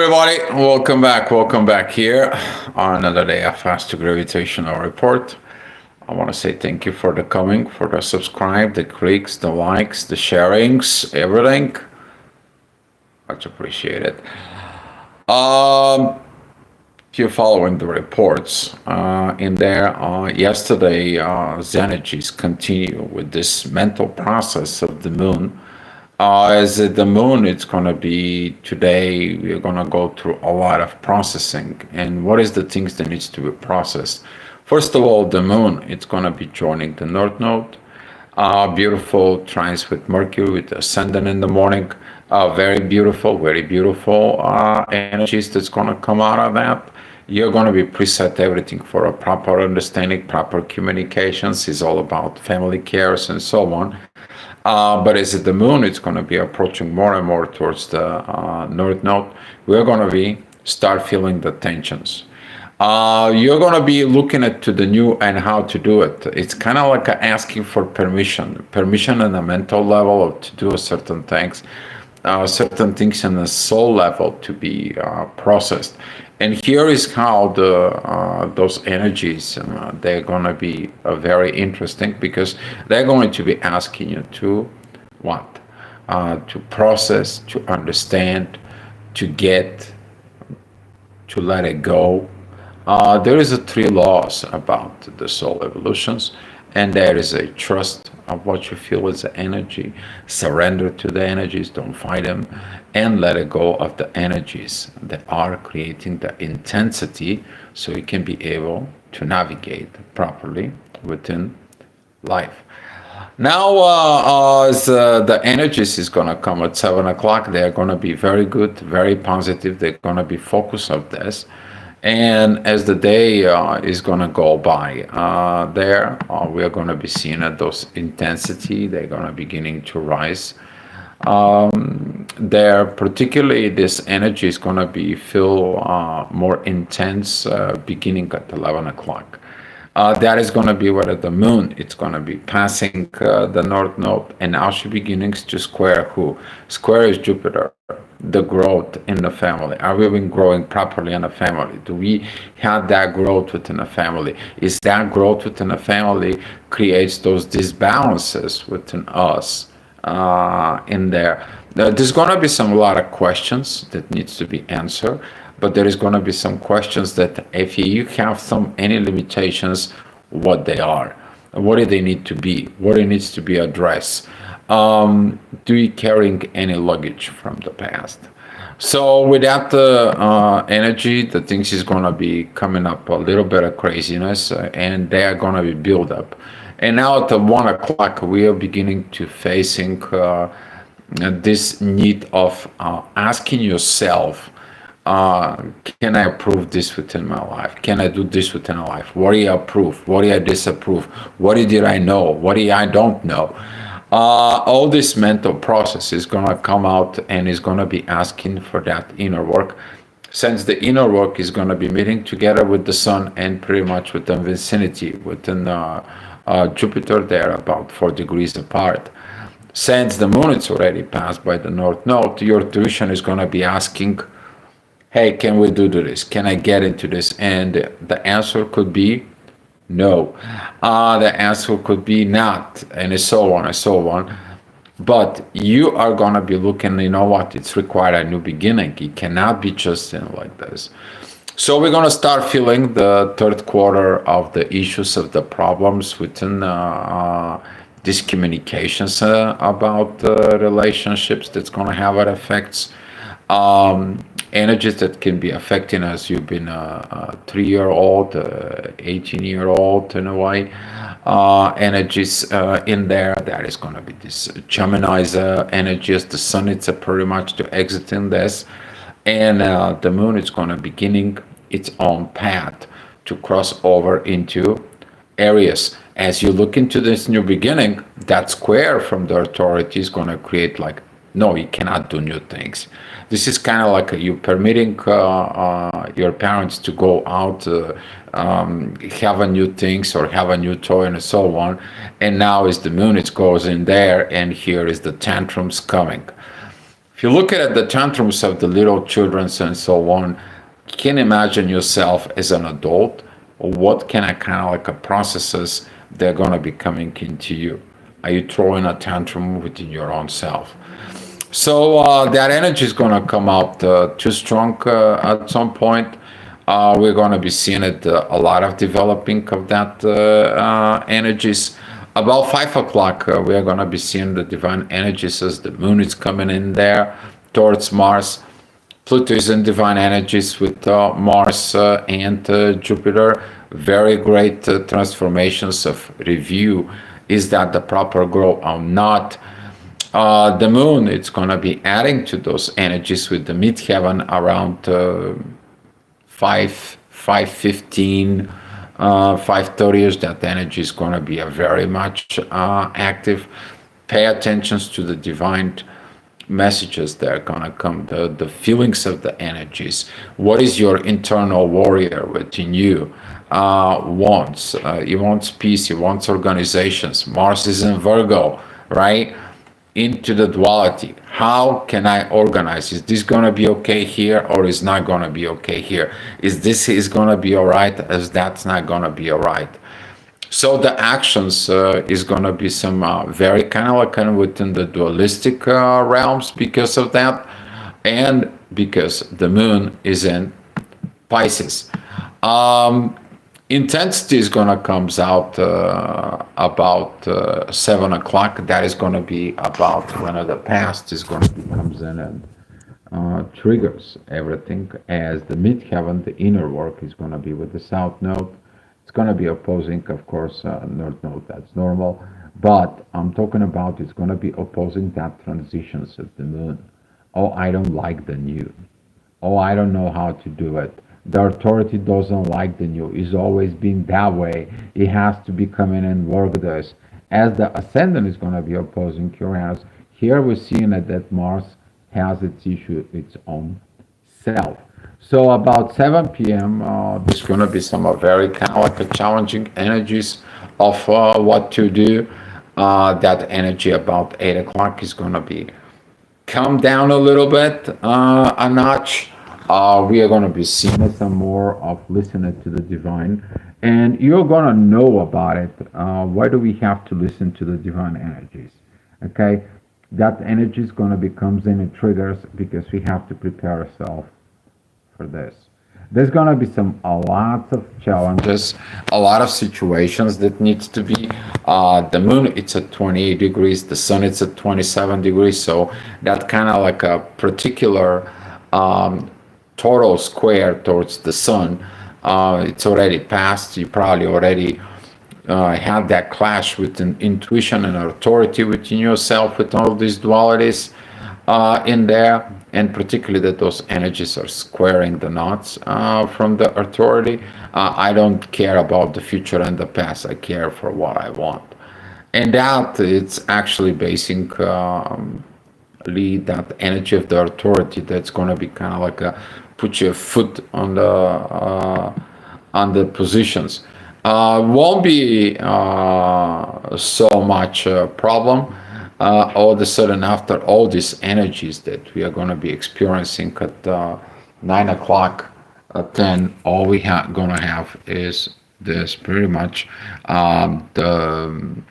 Everybody, welcome back here on another day of Fast Gravitational Report. I want to say thank you for the coming, for the subscribe, the clicks, the likes, the sharings, everything. Much appreciated. If you're following the reports in there, yesterday, the energies continue with this mental process of the moon. As the moon, it's going to be today, we're going to go through a lot of processing. And what is the things that needs to be processed? First of all, the moon, it's going to be joining the North Node. Beautiful trines with Mercury, with the ascendant in the morning. Very beautiful energies that's going to come out of that. You're going to be preset everything for a proper understanding, proper communications. Is all about family cares and so on. But as the moon, it's going to be approaching more and more towards the North Node. We're going to be start feeling the tensions. You're going to be looking at to the new and how to do it. It's kind of like asking for permission on a mental level of to do certain things on a soul level to be processed. And here is how those energies they're going to be very interesting because they're going to be asking you to what to process, to understand, to get, to let it go. There is a three laws about the soul evolutions, and there is a trust of what you feel is the energy, surrender to the energies, don't fight them, and let it go of the energies that are creating the intensity so you can be able to navigate properly within life. Now, as the energies is going to come at 7 o'clock, they're going to be very good, very positive. They're going to be focused on this. And as the day is going to go by, we're going to be seeing that those intensity, they're going to beginning to rise. There, particularly this energy is going to be feel more intense beginning at 11 o'clock. That is going to be where the moon, it's going to be passing the North Node, and now she begins to square who? Square is Jupiter, the growth in the family. Are we been growing properly in the family? Do we have that growth within the family? Is that growth within the family creates those disbalances within us in there? There's going to be a lot of questions that needs to be answered, but there is going to be some questions that if you have any limitations, what they are, what do they need to be, what it needs to be addressed. Do you carrying any luggage from the past? So without the energy, the things is going to be coming up a little bit of craziness, and they are going to be build up. And now at the 1 o'clock, we are beginning to facing this need of asking yourself, can I approve this within my life? Can I do this within my life? What do you approve? What do I disapprove? What did I know? What do I don't know? All this mental process is going to come out and is going to be asking for that inner work. Since the inner work is going to be meeting together with the sun and pretty much with the vicinity within Jupiter, they're about 4 degrees apart. Since the moon is already passed by the North Node, your tuition is going to be asking, hey, can we do this? Can I get into this? And the answer could be no. The answer could be not, and so on and so on. But you are going to be looking, you know what? It's required a new beginning. It cannot be just like this. So we're going to start feeling the third quarter of the issues of the problems within these communications about relationships that's going to have effects. Energies that can be affecting us. You've been a 3-year-old, 18-year-old in a way. Energies in there. That is going to be this Gemini's energies. The sun is pretty much to exit in this. And the moon is going to beginning its own path to cross over into Aries. As you look into this new beginning, that square from the authority is going to create like, no, you cannot do new things. This is kind of like you permitting your parents to go out, have a new things or have a new toy and so on. And now is the moon, it goes in there, and here is the tantrums coming. If you look at the tantrums of the little children and so on, you can imagine yourself as an adult, or what kind of like a processes they're going to be coming into you. Are you throwing a tantrum within your own self? So that energy is going to come out too strong at some point. We're going to be seeing it a lot of developing of that energies. About 5 o'clock, we are going to be seeing the divine energies as the moon is coming in there towards Mars. Pluto is in divine energies with Mars and Jupiter. Very great transformations of review. Is that the proper growth or not? The moon, it's going to be adding to those energies with the midheaven around 5:15, 5:30ish. That energy is going to be a very much active. Pay attention to the divine messages that are going to come, the feelings of the energies. What is your internal warrior within you wants? He wants peace, he wants organizations. Mars is in Virgo, right? Into the duality. How can I organize? Is this going to be okay here, or is not going to be okay here? Is this is going to be all right, as that's not going to be all right? So the actions is going to be some very kind of within the dualistic realms because of that, and because the moon is in Pisces. Intensity is going to comes out about 7 o'clock. That is going to be about when the past is going to be comes in and triggers everything, as the midheaven, the inner work, is going to be with the south node. It's going to be opposing, of course, north node. That's normal, but I'm talking about it's going to be opposing that transitions of the moon. Oh, I don't like the new. Oh, I don't know how to do it. The authority doesn't like the new. It's always been that way. It has to be coming and work this. As the ascendant is going to be opposing Uranus, here we're seeing that Mars has its issue, its own self. So about 7 p.m., there's going to be some very kind of like a challenging energies of what to do. That energy about 8 o'clock is going to be come down a little bit, a notch. We are going to be seeing some more of listening to the divine, and you're going to know about it. Why do we have to listen to the divine energies? Okay, that energy is going to become in it triggers because we have to prepare ourselves for this. There's going to be some a lot of challenges, a lot of situations that needs to be. The moon, it's at 28 degrees. The sun, it's at 27 degrees. So that kind of like a particular total square towards the sun. It's already passed. You probably already had that clash with an intuition and authority within yourself with all these dualities in there, and particularly that those energies are squaring the knots from the authority. I don't care about the future and the past. I care for what I want, and that it's actually basing that energy of the authority that's going to be kind of like a put your foot on the positions. Won't be so much problem. All of a sudden, after all these energies that we are going to be experiencing at 9 o'clock, 10, all we are going to have is this pretty much the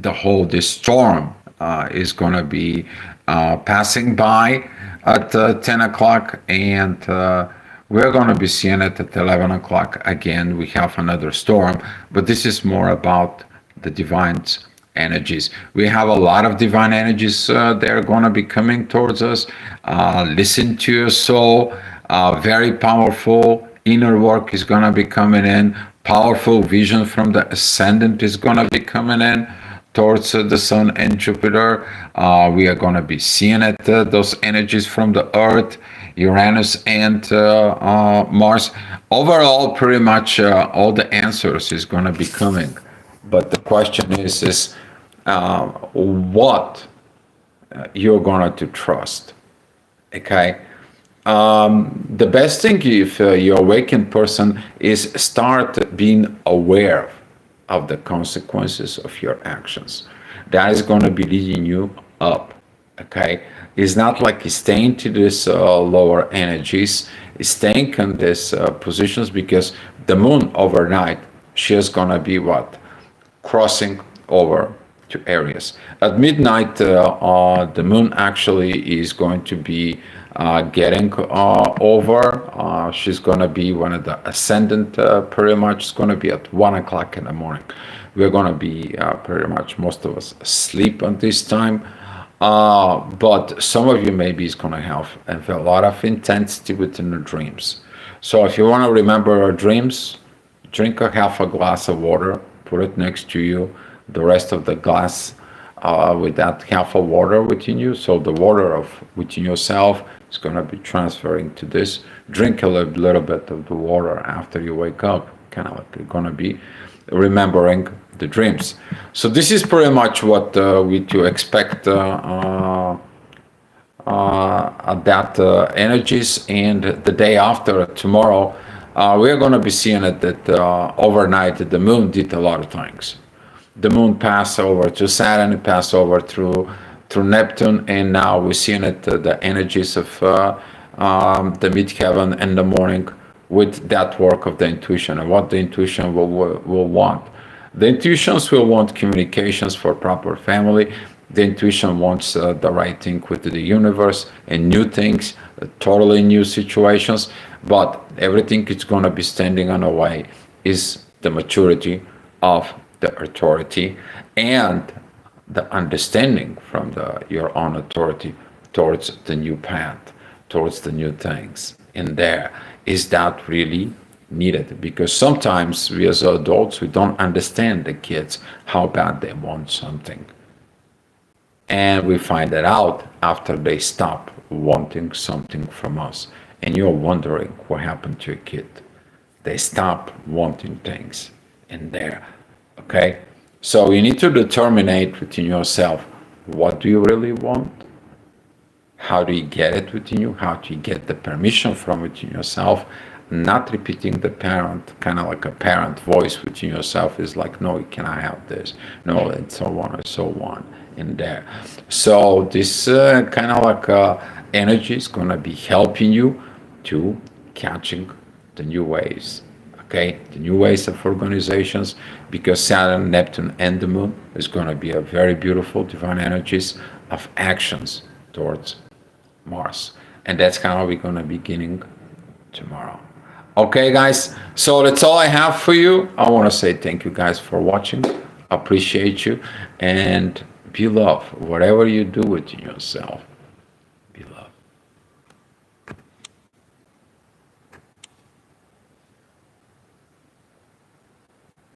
whole this storm is going to be passing by at 10 o'clock, and we're going to be seeing it at 11 o'clock. Again, we have another storm, but this is more about the divine energies. We have a lot of divine energies they're going to be coming towards us. Listen to your soul. Very powerful inner work is going to be coming in. Powerful vision from the ascendant is going to be coming in towards the sun and Jupiter. We are going to be seeing it, those energies from the earth, Uranus and Mars. Overall, pretty much all the answers is going to be coming. But the question is what you're going to trust. Okay. The best thing if you're awakened person is start being aware of the consequences of your actions. That is going to be leading you up. Okay. It's not like he's staying to this lower energies, he's staying in these positions because the moon overnight, she is gonna be what? Crossing over to Aries. At midnight, the moon actually is going to be getting over. She's going to be one of the ascendant, pretty much. It's going to be at 1 o'clock in the morning. We're going to be pretty much most of us asleep at this time. But some of you maybe is going to have a lot of intensity within the dreams. So if you want to remember our dreams, drink a half a glass of water, put it next to you, the rest of the glass with that half of water within you. So the water of within yourself is going to be transferring to this. Drink a little bit of the water after you wake up, kind of like you're going to be remembering the dreams. So this is pretty much what we to expect that energies. And the day after, tomorrow, we're going to be seeing it that overnight the moon did a lot of things. The moon passed over to Saturn, it passed over through Neptune, and now we're seeing it the energies of the midheaven in the morning with that work of the intuition and what the intuition will want. The intuitions will want communications for proper family. The intuition wants the right thing with the universe and new things, totally new situations. But everything it's going to be standing on the way is the maturity of the authority and the understanding from your own authority towards the new path, towards the new things. And there is that really needed, because sometimes we as adults, we don't understand the kids how bad they want something, and we find that out after they stop wanting something from us. And you're wondering what happened to your kid. They stop wanting things in there. Okay, so you need to determine within yourself, what do you really want? How do you get it within you? How do you get the permission from within yourself? Not repeating the parent, kind of like a parent voice within yourself is like, no, you cannot have this, no, and so on and so on in there. So this kind of like energy is going to be helping you to catching the new waves. Okay, the new ways of organizations, because Saturn, Neptune, and the Moon is going to be a very beautiful divine energies of actions towards Mars, and that's kind of we're going to be beginning tomorrow. Okay, guys, so that's all I have for you. I want to say thank you guys for watching. Appreciate you, and be love whatever you do with yourself.